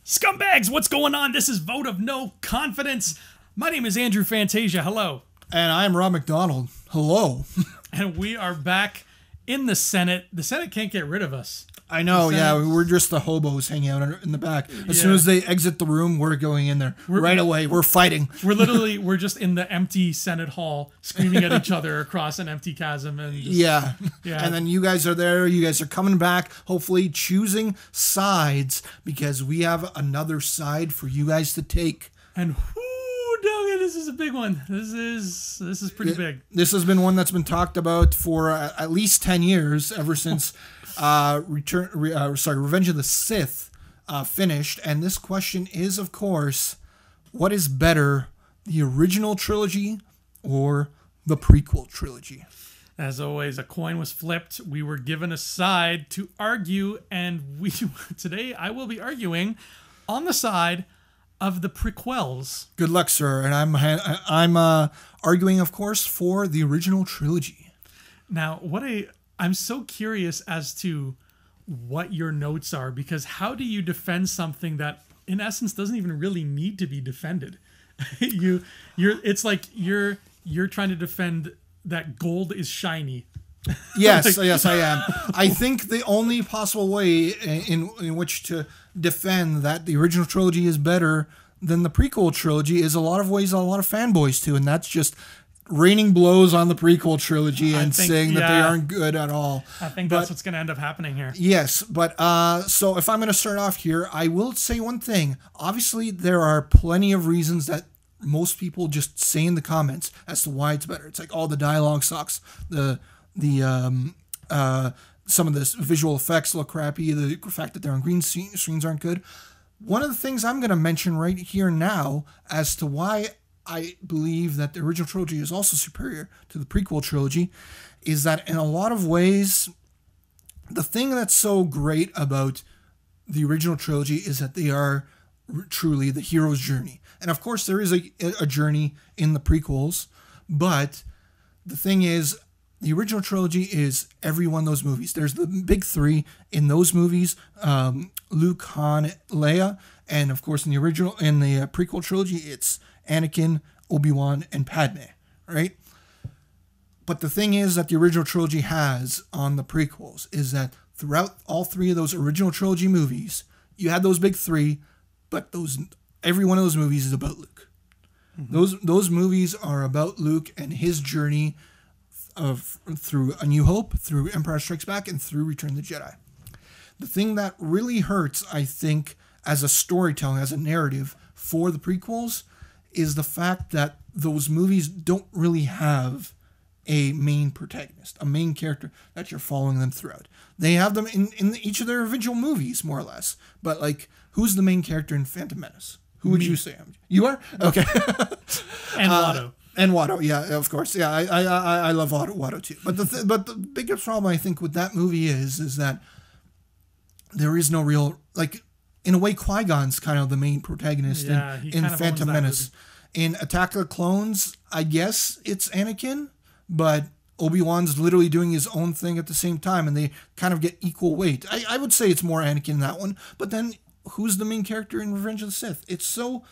Scumbags, what's going on? This is Vote of No Confidence. My name is Andrew Fantasia. Hello. And I'm Rob McDonald. Hello. And we are back in the Senate. The Senate can't get rid of us. I know, yeah. We're just the hobos hanging out in the back. As soon as they exit the room, we're going in there. Right away, we're fighting. We're just in the empty Senate hall, screaming at each other across an empty chasm. And just, yeah. And then you guys are there. You guys are coming back, hopefully choosing sides, because we have another side for you guys to take. And Doggy, this is a big one. This is pretty big. This has been one that's been talked about for at least 10 years, ever since Revenge of the Sith finished. And this question is, of course, what is better, the original trilogy or the prequel trilogy? As always, a coin was flipped. We were given a side to argue, and today I will be arguing on the side of the prequels. Good luck, sir. And I'm arguing, of course, for the original trilogy. Now, I'm so curious as to what your notes are, because how do you defend something that, in essence, doesn't even really need to be defended? It's like you're trying to defend that gold is shiny. Yes, yes, I am. I think the only possible way in which to defend that the original trilogy is better than the prequel trilogy is a lot of ways a lot of fanboys too, and that's just raining blows on the prequel trilogy and saying that they aren't good at all. I think that's what's going to end up happening here. Yes, but so if I'm going to start off here, I will say one thing. Obviously, there are plenty of reasons that most people just say in the comments as to why it's better. It's like, all the dialogue sucks. Some of the visual effects look crappy. The fact that they're on green screens aren't good. One of the things I'm going to mention right here now as to why I believe that the original trilogy is also superior to the prequel trilogy is that in a lot of ways, the thing that's so great about the original trilogy is that they are truly the hero's journey. And of course, there is a journey in the prequels, but the thing is, the original trilogy is every one of those movies. There's the big three in those movies: Luke, Han, Leia, and of course in the prequel trilogy, it's Anakin, Obi-Wan, and Padme. Right? But the thing is that the original trilogy has on the prequels is that throughout all three of those original trilogy movies, you had those big three, but every one of those movies is about Luke. Mm-hmm. Those movies are about Luke and his journey through A New Hope, through Empire Strikes Back, and through Return of the Jedi. The thing that really hurts, I think, as a storytelling, as a narrative for the prequels, is the fact that those movies don't really have a main protagonist, a main character that you're following them throughout. They have them in each of their individual movies, more or less. But, like, who's the main character in Phantom Menace? Who would you say? You are? Okay. And Watto. And Watto, yeah, of course. Yeah, I love Watto too. But the biggest problem, I think, with that movie is that there is no real, like, in a way, Qui-Gon's kind of the main protagonist in Phantom Menace. In Attack of the Clones, I guess it's Anakin, but Obi-Wan's literally doing his own thing at the same time, and they kind of get equal weight. I would say it's more Anakin in that one, but then who's the main character in Revenge of the Sith? It's so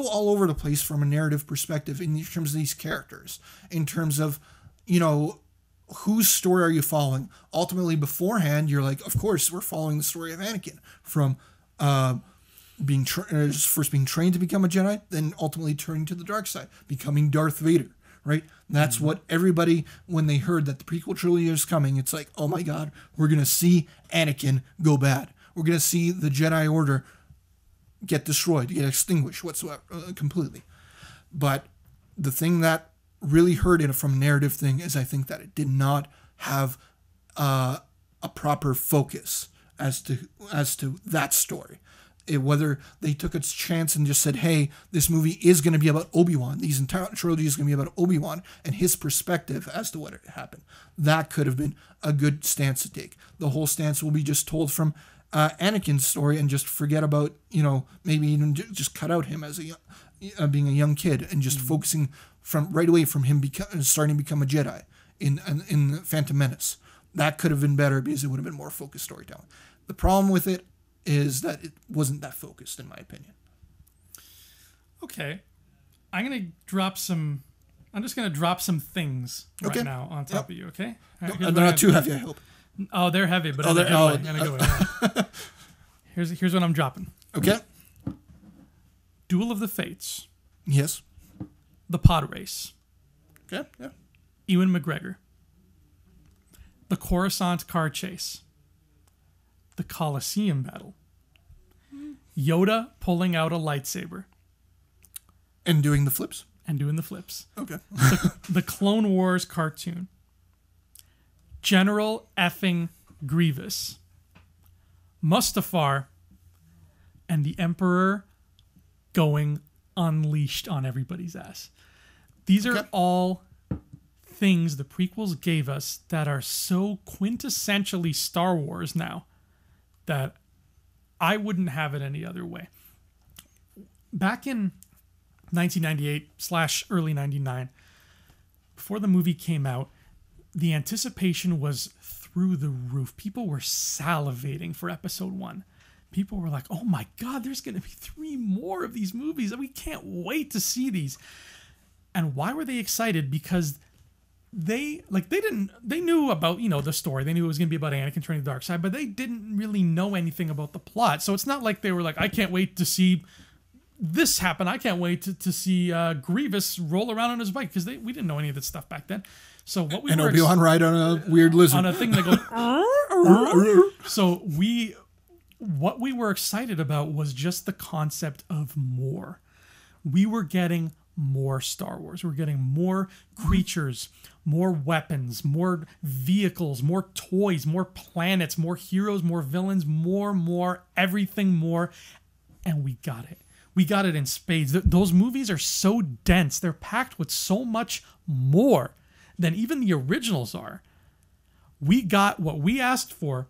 all over the place from a narrative perspective in terms of these characters, in terms of, whose story are you following? Ultimately, beforehand, you're like, of course, we're following the story of Anakin from first being trained to become a Jedi, then ultimately turning to the dark side, becoming Darth Vader, right? That's what everybody, when they heard that the prequel trilogy is coming, it's like, oh my God, we're going to see Anakin go bad. We're going to see the Jedi Order get destroyed, get extinguished whatsoever, completely. But the thing that really hurt it from a narrative thing is I think that it did not have a proper focus as to that story. Whether they took its chance and just said, hey, this movie is going to be about Obi-Wan. These entire trilogy is going to be about Obi-Wan and his perspective as to what happened. That could have been a good stance to take. The whole stance will be just told from Anakin's story and just forget about, maybe even just cut out him as being a young kid and just focusing from right away from him starting to become a Jedi in Phantom Menace. That could have been better because it would have been more focused storytelling. The problem with it is that it wasn't that focused, in my opinion. Okay. I'm just going to drop some things right now on top of you, okay? Right, They're not too heavy, I hope. Oh, they're heavy, but in a good way. Yeah. Here's what I'm dropping. Okay. Duel of the Fates. Yes. The Pod Race. Okay, yeah. Ewan McGregor. The Coruscant Car Chase. The Colosseum Battle. Yoda pulling out a lightsaber. And doing the flips. Okay. Okay. The Clone Wars cartoon. General effing Grievous. Mustafar. And the Emperor going unleashed on everybody's ass. These are all things the prequels gave us that are so quintessentially Star Wars now that I wouldn't have it any other way. Back in 1998/early 99, before the movie came out, the anticipation was through the roof. People were salivating for episode 1. People were like, oh my God, there's going to be 3 more of these movies. We can't wait to see these. And why were they excited? Because they knew about, the story. They knew it was going to be about Anakin turning the dark side, but they didn't really know anything about the plot. So it's not like they were like, I can't wait to see this happen. I can't wait to see Grievous roll around on his bike, because we didn't know any of that stuff back then. So what we and Obi-Wan ride on a weird lizard. On a thing that goes... So what we were excited about was just the concept of more. We were getting more Star Wars. We're getting more creatures, more weapons, more vehicles, more toys, more planets, more heroes, more villains, more, everything more. And we got it. We got it in spades. Those movies are so dense. They're packed with so much more than even the originals are. We got what we asked for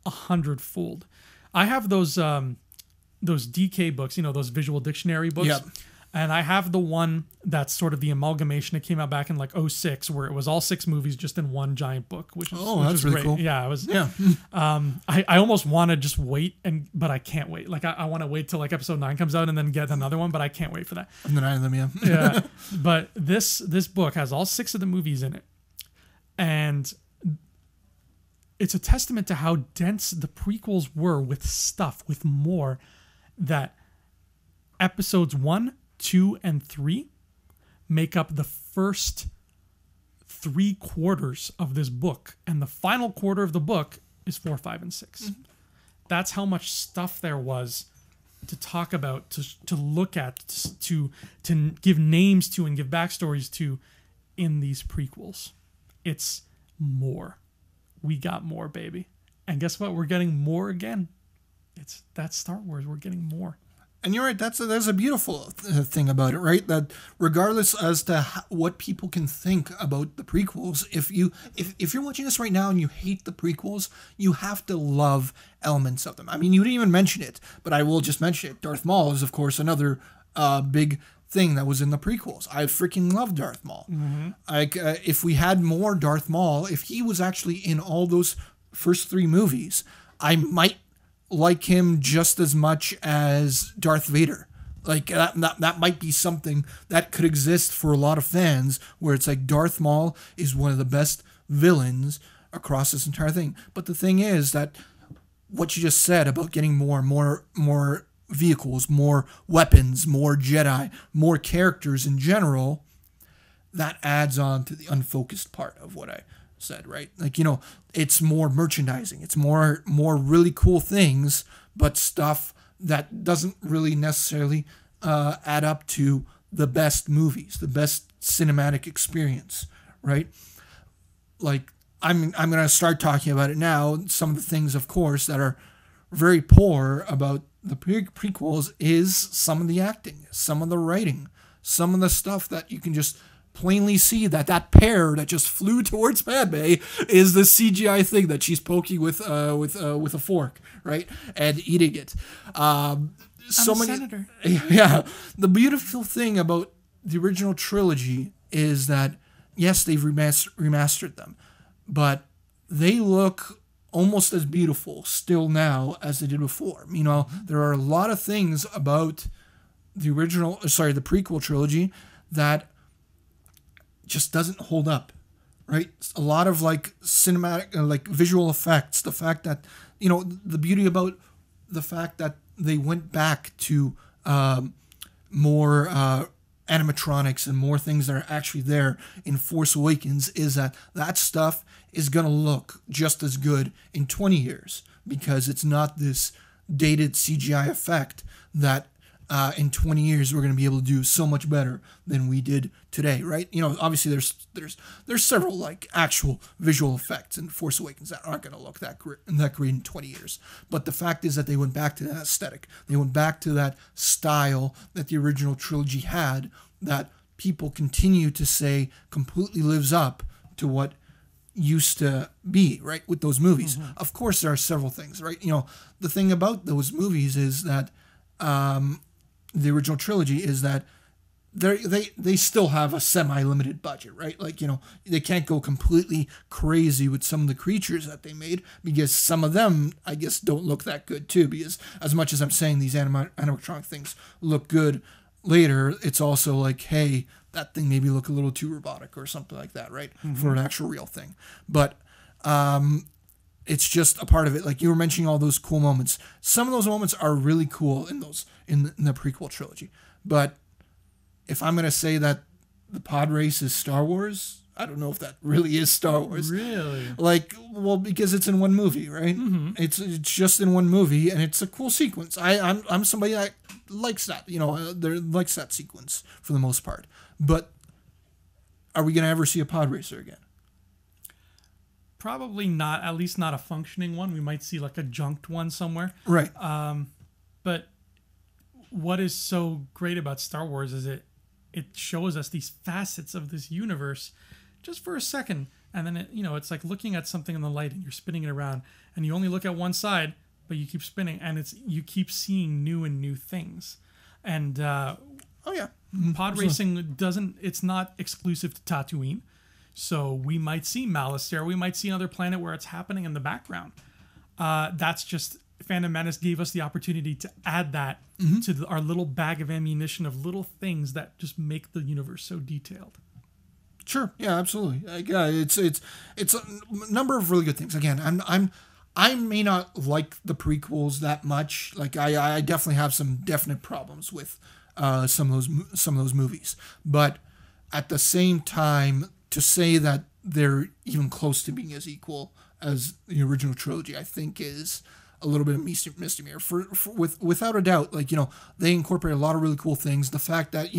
100-fold. I have those DK books, those visual dictionary books. Yep. And I have the one that's sort of the amalgamation. It came out back in like 2006, where it was all 6 movies just in one giant book, which that's really great. cool. Yeah, it was. Yeah. I almost want to just wait, but I can't wait. Like I want to wait till like episode 9 comes out and then get another one, but I can't wait for that. And then I them, yeah. Yeah. But this book has all 6 of the movies in it, and it's a testament to how dense the prequels were with stuff, with more, that episodes 1, 2, and 3 make up the first 3/4 of this book, and the final quarter of the book is 4, 5, and 6. Mm-hmm. That's how much stuff there was to talk about, to look at, to give names to, and give backstories to in these prequels. It's more. We got more, baby. And guess what? We're getting more again. That's Star Wars. We're getting more. And you're right. There's a beautiful thing about it, right? That regardless as to what people can think about the prequels, if you're watching this right now and you hate the prequels, you have to love elements of them. I mean, you didn't even mention it, but I will just mention it. Darth Maul is, of course, another big thing that was in the prequels. I freaking love Darth Maul. Mm-hmm. Like, if we had more Darth Maul, if he was actually in all those first 3 movies, I might like him just as much as Darth Vader. Like that might be something that could exist for a lot of fans, where it's like Darth Maul is one of the best villains across this entire thing. But the thing is that what you just said about getting more vehicles, more weapons, more Jedi, more characters in general, that adds on to the unfocused part of what I said, right? Like, it's more merchandising. It's more really cool things, but stuff that doesn't really necessarily add up to the best movies, the best cinematic experience, right? Like, I'm going to start talking about it now. Some of the things, of course, that are very poor about the prequels is some of the acting, some of the writing, some of the stuff that you can just plainly see that pear that just flew towards Padme is the CGI thing that she's poking with a fork, right, and eating it. Senator. Yeah, the beautiful thing about the original trilogy is that yes, they've remastered them, but they look almost as beautiful still now as they did before. You know, there are a lot of things about the prequel trilogy that just doesn't hold up, right? A lot of like cinematic, like visual effects, the fact that, you know, the beauty about the fact that they went back to more animatronics and more things that are actually there in Force Awakens is that stuff is going to look just as good in 20 years because it's not this dated CGI effect that in 20 years we're going to be able to do so much better than we did today, right? You know, obviously there's several like actual visual effects in Force Awakens that aren't going to look that great in 20 years. But the fact is that they went back to that aesthetic. They went back to that style that the original trilogy had that people continue to say completely lives up to what used to be, right, with those movies. Mm-hmm. Of course, there are several things, right? You know, the thing about those movies is that the original trilogy is that they still have a semi-limited budget, right? Like, you know, they can't go completely crazy with some of the creatures that they made because some of them, I guess, don't look that good too. Because as much as I'm saying these animatronic things look good later, it's also like, hey, that thing maybe look a little too robotic or something like that, right? Mm-hmm. For an actual real thing. But it's just a part of it. Like you were mentioning all those cool moments. Some of those moments are really cool in the prequel trilogy. But if I'm going to say that the pod race is Star Wars, I don't know if that really is Star Wars. Really? Like, well, because it's in one movie, right? Mm-hmm. It's just in one movie, and it's a cool sequence. I'm somebody that likes that, you know, likes that sequence for the most part. But are we going to ever see a pod racer again? Probably not, at least not a functioning one. We might see like a junked one somewhere. Right. But what is so great about Star Wars is it shows us these facets of this universe just for a second. And then, it's like looking at something in the light and you're spinning it around and you only look at one side, but you keep spinning and you keep seeing new things. And, pod racing it's not exclusive to Tatooine. So we might see Malice there. We might see another planet where it's happening in the background. That's just Phantom Menace gave us the opportunity to add that to our little bag of ammunition of little things that just make the universe so detailed. Sure. Yeah, absolutely. It's a number of really good things. Again, I may not like the prequels that much. Like I definitely have some definite problems with some of those movies. But at the same time, to say that they're even close to being as equal as the original trilogy, I think is a little bit of misdemeanor. Without a doubt, like, they incorporate a lot of really cool things. The fact that,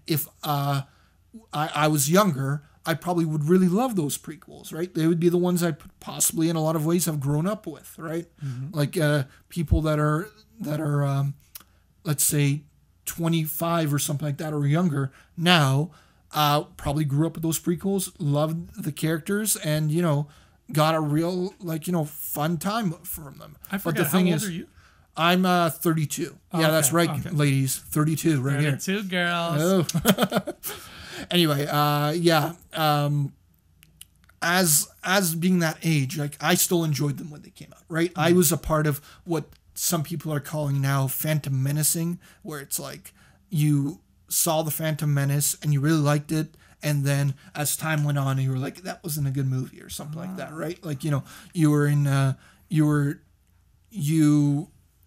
if I was younger, I probably would really love those prequels, right? They would be the ones I possibly in a lot of ways have grown up with, right? Mm-hmm. Like people that are let's say 25 or something like that or younger now, probably grew up with those prequels, loved the characters, and got a real fun time from them. I forget, but the thing how old are you? I'm 32. Oh, yeah, okay, that's right, okay. Ladies. 32 right 32 here. 32 girls. Oh. Anyway, as being that age, like I still enjoyed them when they came out, right? Mm-hmm. I was a part of what some people are calling now Phantom Menacing, where it's like you saw the Phantom Menace and you really liked it, and then as time went on you were like, that wasn't a good movie or something like that, right? Like, you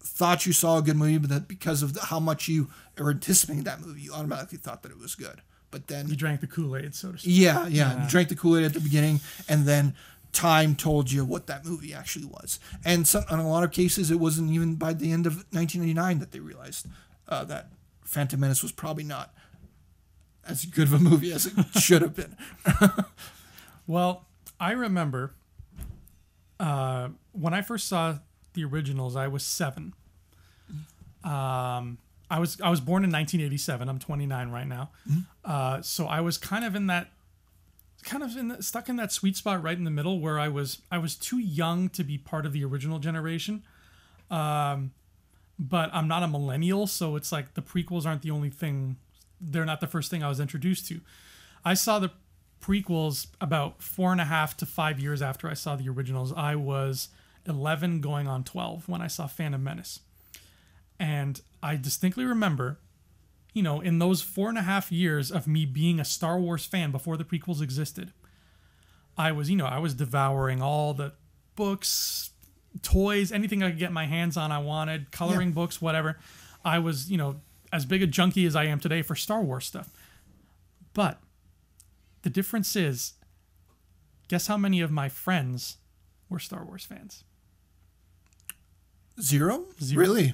thought you saw a good movie, but that because of how much you were anticipating that movie, you automatically thought that it was good. But then you drank the Kool-Aid, so to speak. Yeah. You drank the Kool-Aid at the beginning, and then time told you what that movie actually was. And in a lot of cases, it wasn't even by the end of 1999 that they realized that Phantom Menace was probably not as good of a movie as it should have been. Well, I remember when I first saw the originals, I was 7. I was born in 1987. I'm 29 right now. Mm-hmm. So I was stuck in that sweet spot right in the middle where I was too young to be part of the original generation. But I'm not a millennial, so it's like the prequels aren't the only thing. They're not the first thing I was introduced to. I saw the prequels about 4.5 to 5 years after I saw the originals. I was 11 going on 12 when I saw Phantom Menace. And I distinctly remember, you know, in those 4.5 years of me being a Star Wars fan before the prequels existed, I was devouring all the books, toys, anything I could get my hands on I wanted, coloring books, whatever. I was, you know, as big a junkie as I am today for Star Wars stuff. But the difference is, guess how many of my friends were Star Wars fans? Zero? Really?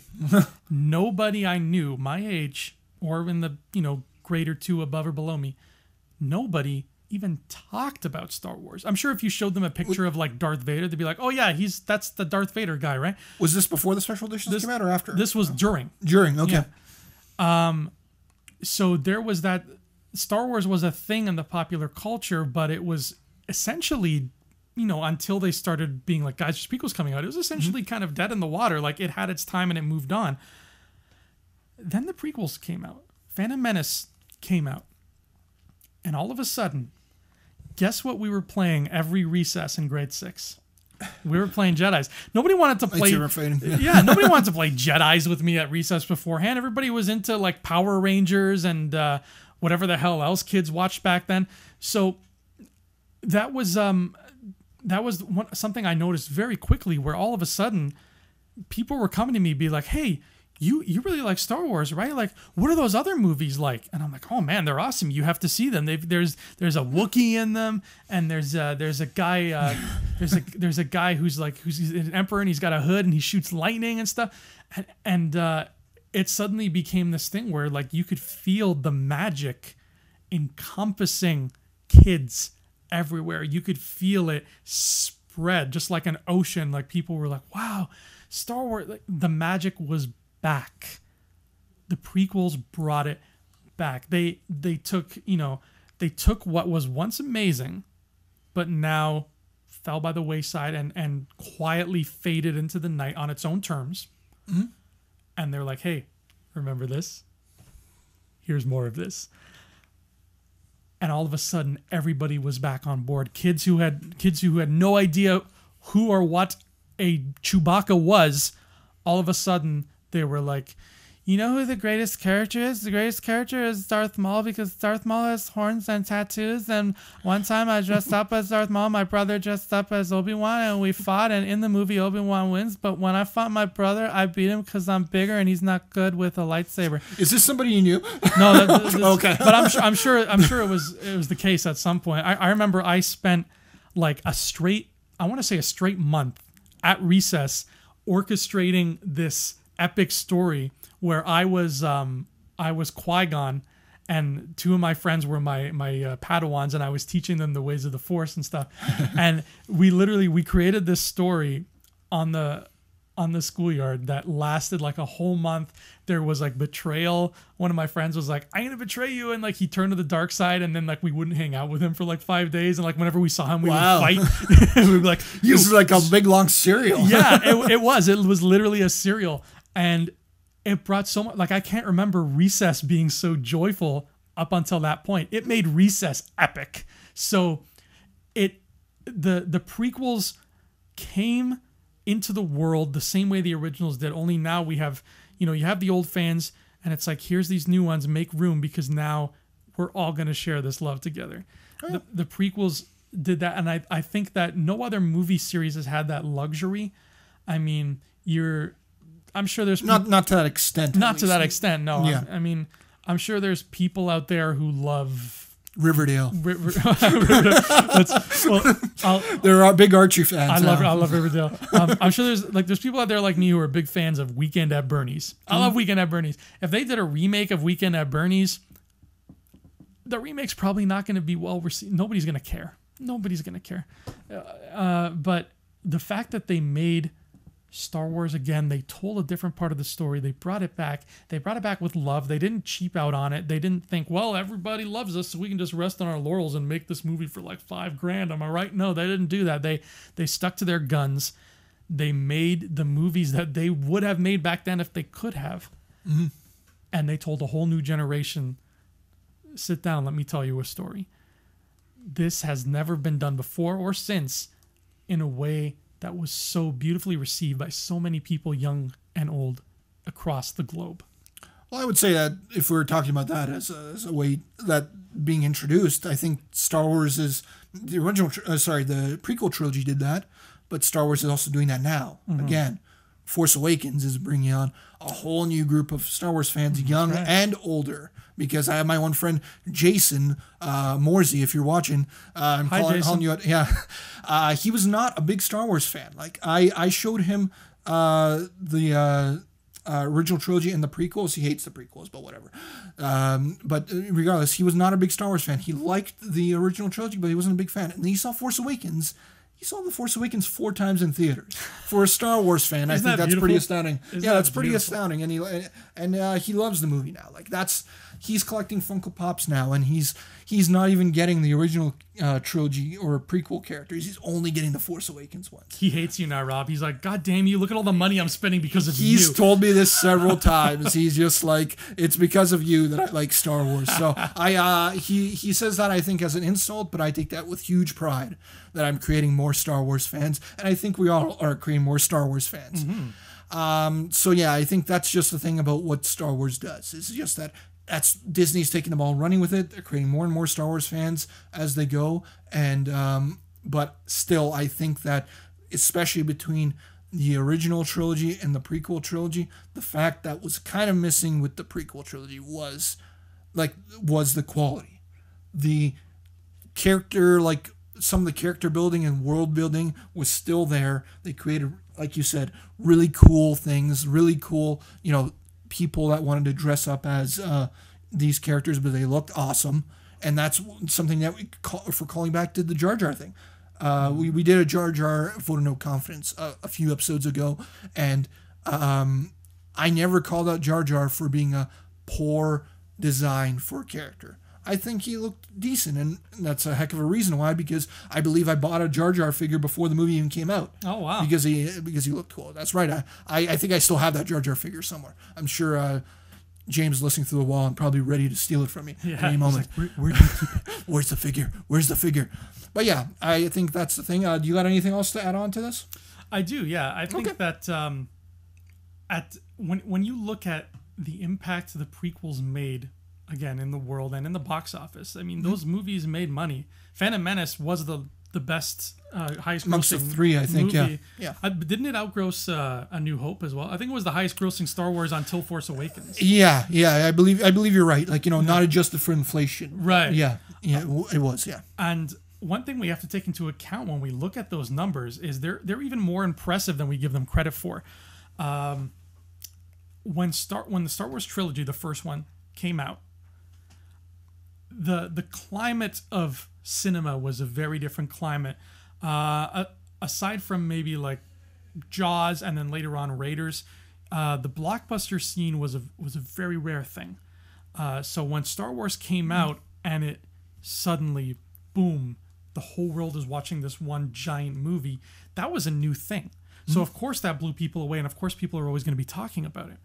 Nobody I knew my age or in the, you know, grade or two above or below me, nobody even talked about Star Wars. I'm sure if you showed them a picture of like Darth Vader, they'd be like, "Oh yeah, that's the Darth Vader guy, right?" Was this before the special editions came out or after? This was during. During, okay. Yeah. So there was that. Star Wars was a thing in the popular culture, but it was essentially, you know, until they started being like, guys, there's prequels coming out, it was essentially kind of dead in the water. Like, it had its time and it moved on. Then the prequels came out. Phantom Menace came out. And all of a sudden, guess what we were playing every recess in grade 6? We were playing Jedis. Nobody wanted to play. Yeah, nobody wanted to play Jedis with me at recess beforehand. Everybody was into like Power Rangers and whatever the hell else kids watched back then. So that was something I noticed very quickly, where all of a sudden people were coming to me, be like, "Hey, you really like Star Wars, right? Like, what are those other movies like?" And I'm like, "Oh man, they're awesome. You have to see them. There's a Wookiee in them, and there's a guy there's a guy who's an emperor, and he's got a hood and he shoots lightning and stuff." And it suddenly became this thing where like you could feel the magic encompassing kids everywhere. You could feel it spread just like an ocean. Like, people were like, "Wow, Star Wars!" Like, the magic was back. The prequels brought it back. They took what was once amazing, but now fell by the wayside and quietly faded into the night on its own terms. Mm-hmm. And they're like, "Hey, remember this? Here's more of this." And all of a sudden, everybody was back on board. Kids who had no idea who or what a Chewbacca was, all of a sudden they were like, "You know who the greatest character is? The greatest character is Darth Maul, because Darth Maul has horns and tattoos. And one time I dressed up as Darth Maul, my brother dressed up as Obi-Wan, and we fought. And in the movie, Obi-Wan wins. But when I fought my brother, I beat him because I'm bigger and he's not good with a lightsaber." Is this somebody you knew? No, okay. But I'm sure it was the case at some point. I remember I spent like a straight month at recess orchestrating this epic story where I was Qui-Gon, and two of my friends were my Padawans, and I was teaching them the ways of the Force and stuff. And we created this story on the schoolyard that lasted like a whole month. There was like betrayal. One of my friends was like, "I'm gonna betray you," and like he turned to the dark side, and then like we wouldn't hang out with him for like 5 days, and like whenever we saw him we would fight. We'd be like, "This is like a big long cereal." Yeah, it was literally a cereal. And it brought so much, like, I can't remember recess being so joyful up until that point. It made recess epic. So the prequels came into the world the same way the originals did, only now we have, you have the old fans, and it's like, here's these new ones, make room, because now we're all going to share this love together. Oh. The prequels did that, and I think that no other movie series has had that luxury. I mean, I'm sure there's not to that extent. Not to that extent, no. Yeah. I mean, I'm sure there's people out there who love Riverdale. Well, there are big Archie fans. I love Riverdale. I'm sure there's people out there like me who are big fans of Weekend at Bernie's. I love Weekend at Bernie's. If they did a remake of Weekend at Bernie's, the remake's probably not going to be well received. Nobody's going to care. But the fact that they made Star Wars again, they told a different part of the story. They brought it back. They brought it back with love. They didn't cheap out on it. They didn't think, well, everybody loves us, so we can just rest on our laurels and make this movie for like $5,000. Am I right? No, they didn't do that. They stuck to their guns. They made the movies that they would have made back then if they could have. Mm-hmm. And they told a whole new generation, sit down, let me tell you a story. This has never been done before or since in a way that was so beautifully received by so many people, young and old, across the globe? Well, I would say that if we were talking about that as a way that being introduced, I think Star Wars is the original. The prequel trilogy did that, but Star Wars is also doing that now. Again, Force Awakens is bringing on a whole new group of Star Wars fans, young and older. Because I have my one friend Jason Morsey, if you're watching, I'm calling you out. Yeah, he was not a big Star Wars fan. Like I showed him the original trilogy and the prequels. He hates the prequels, but whatever. But regardless, he was not a big Star Wars fan. He liked the original trilogy, but he wasn't a big fan. And then he saw Force Awakens. He saw The Force Awakens 4 times in theaters. For a Star Wars fan, I think that's pretty astounding. That's pretty astounding. And he loves the movie now. Like he's collecting Funko Pops now, and he's not even getting the original trilogy or prequel characters. He's only getting the Force Awakens ones. He hates you now, Rob. He's like, God damn you! Look at all the money I'm spending because of you. He's told me this several times. He's just like, it's because of you that I like Star Wars. So he says that, I think, as an insult, but I take that with huge pride that I'm creating more Star Wars fans, and I think we all are creating more Star Wars fans. So yeah, I think that's just the thing about what Star Wars does. It's just that's Disney's taking the ball and running with it. They're creating more and more Star Wars fans as they go. And but still, I think that especially between the original trilogy and the prequel trilogy, the fact that was kind of missing with the prequel trilogy was the quality. The character, like some of the character building and world building was still there. They created, like you said, really cool things, really cool, people that wanted to dress up as these characters, but they looked awesome. And that's something that we calling back to the Jar Jar thing. We did a Jar Jar vote of no confidence a few episodes ago, and I never called out Jar Jar for being a poor design for a character. I think he looked decent, and that's a heck of a reason why, because I believe I bought a Jar Jar figure before the movie even came out. Oh, wow. Because he looked cool. That's right. I think I still have that Jar Jar figure somewhere. I'm sure James is listening through the wall and probably ready to steal it from me at any moment. Like, where do you keep it? Where's the figure? Where's the figure? But yeah, I think that's the thing. Do you got anything else to add on to this? I do, yeah. I think that when you look at the impact the prequels made, again, in the world and in the box office, I mean, those movies made money. Phantom Menace was the best highest amongst grossing the 3, I think. movie. Yeah. Didn't it outgross A New Hope as well? I think it was the highest grossing Star Wars until Force Awakens. Yeah. I believe you're right. Like, not adjusted for inflation. Right. Yeah. It was. Yeah. And one thing we have to take into account when we look at those numbers is they're even more impressive than we give them credit for. When the Star Wars trilogy, the first one, came out, the climate of cinema was a very different climate. Aside from maybe like Jaws and then later on Raiders, the blockbuster scene was a very rare thing. So when Star Wars came out and it suddenly, boom, the whole world is watching this one giant movie, that was a new thing. So of course that blew people away, and of course people are always going to be talking about it.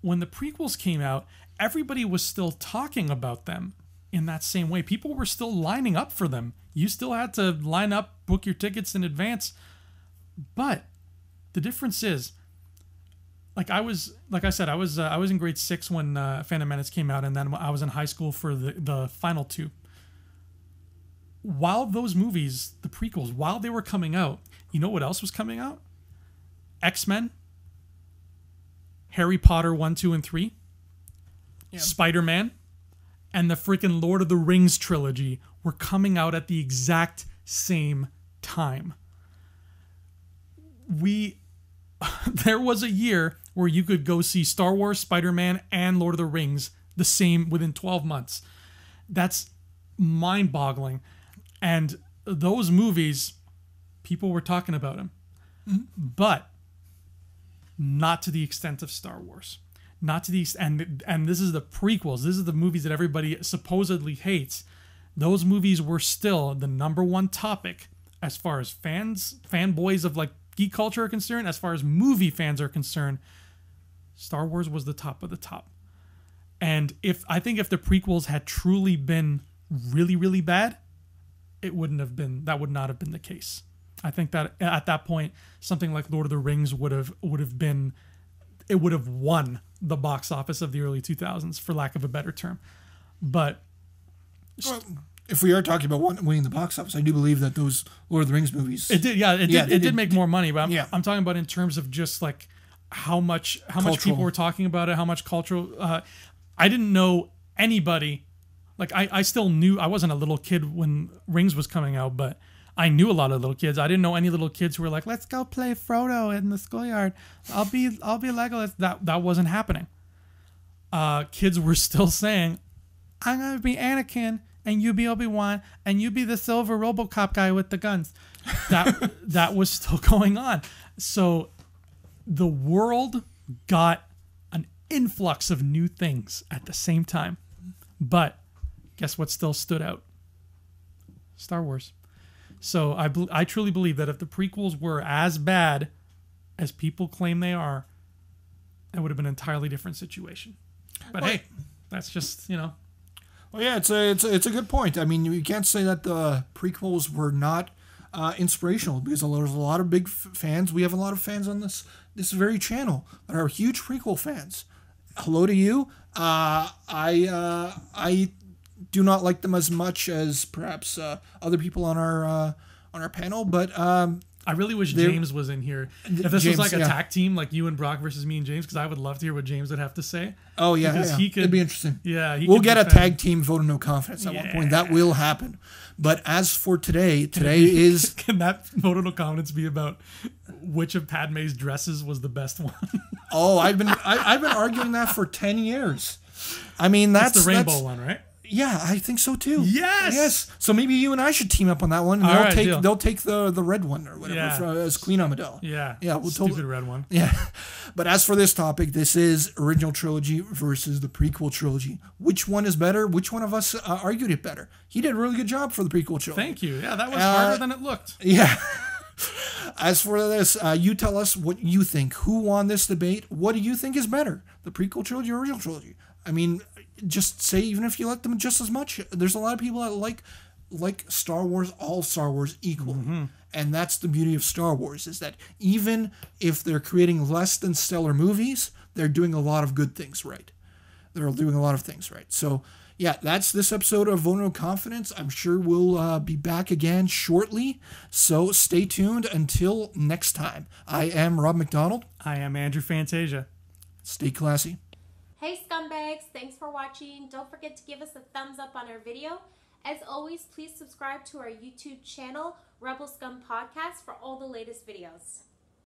When the prequels came out, everybody was still talking about them in that same way. People were still lining up for them. You still had to line up, book your tickets in advance. But the difference is, like I said, I was in grade 6 when Phantom Menace came out, and then I was in high school for the final 2. While those movies, the prequels, while they were coming out, you know what else was coming out? X-Men, Harry Potter 1, 2, and 3, Spider-Man, and the freaking Lord of the Rings trilogy were coming out at the exact same time. There was a year where you could go see Star Wars, Spider-Man, and Lord of the Rings the same within 12 months. That's mind-boggling. And those movies, people were talking about them. But not to the extent of Star Wars. Not to the extent, and this is the prequels. This is the movies that everybody supposedly hates. Those movies were still the number one topic as far as fanboys of like geek culture are concerned. As far as movie fans are concerned, Star Wars was the top of the top. And I think if the prequels had truly been really, really bad, that would not have been the case. I think that at that point, something like Lord of the Rings would have won the box office of the early 2000s, for lack of a better term. But Well, if we are talking about winning the box office, I do believe that those Lord of the Rings movies. it did, it did make more money. But Yeah. I'm talking about in terms of just like how much Cultural. people were talking about it, how much cultural. I didn't know anybody. Like I still knew, I wasn't a little kid when Rings was coming out, but I knew a lot of little kids. I didn't know any little kids who were like, "Let's go play Frodo in the schoolyard. I'll be Legolas." That wasn't happening. Kids were still saying, "I'm gonna be Anakin, and you be Obi-Wan, and you be the silver RoboCop guy with the guns." That was still going on. So the world got an influx of new things at the same time. But guess what still stood out? Star Wars. So I truly believe that if the prequels were as bad as people claim they are, it would have been an entirely different situation. But hey, that's just, Well, yeah, it's a good point. I mean, you can't say that the prequels were not inspirational, because there's a lot of big fans. We have a lot of fans on this very channel that are huge prequel fans. Hello to you. I do not like them as much as perhaps other people on our panel, but I really wish James was in here. If this James, was like a yeah. tag team, like you and Brock versus me and James, because I would love to hear what James would have to say. Oh yeah, Because he could- it'd be interesting. Yeah, We'll could get a defend- tag team vote of no confidence at one point. That Yeah. will happen. But as for today is Can that vote of no confidence be about which of Padme's dresses was the best one? I've been arguing that for 10 years. I mean, that's the rainbow one, right? Yeah, I think so too. Yes! So maybe you and I should team up on that one. And All right, deal. they'll take the red one or whatever Yeah. as Queen Amidala. Yeah. Yeah, we'll Stupid totally. red one. Yeah. But as for this topic, this is original trilogy versus the prequel trilogy. Which one is better? Which one of us argued it better? He did a really good job for the prequel trilogy. Thank you. Yeah, that was harder than it looked. Yeah. As for this, you tell us what you think. Who won this debate? What do you think is better, the prequel trilogy or original trilogy? I mean, just say, even if you like them just as much, there's a lot of people that like Star Wars, all Star Wars equally. Mm-hmm. And that's the beauty of Star Wars, is that even if they're creating less than stellar movies, they're doing a lot of good things right. They're doing a lot of things right. So, yeah, that's this episode of Vulnerable Confidence. I'm sure we'll be back again shortly. So stay tuned until next time. I am Rob McDonald. I am Andrew Fantasia. Stay classy. Hey scumbags, thanks for watching. Don't forget to give us a thumbs up on our video. As always, please subscribe to our YouTube channel, Rebel Scum Podcast, for all the latest videos.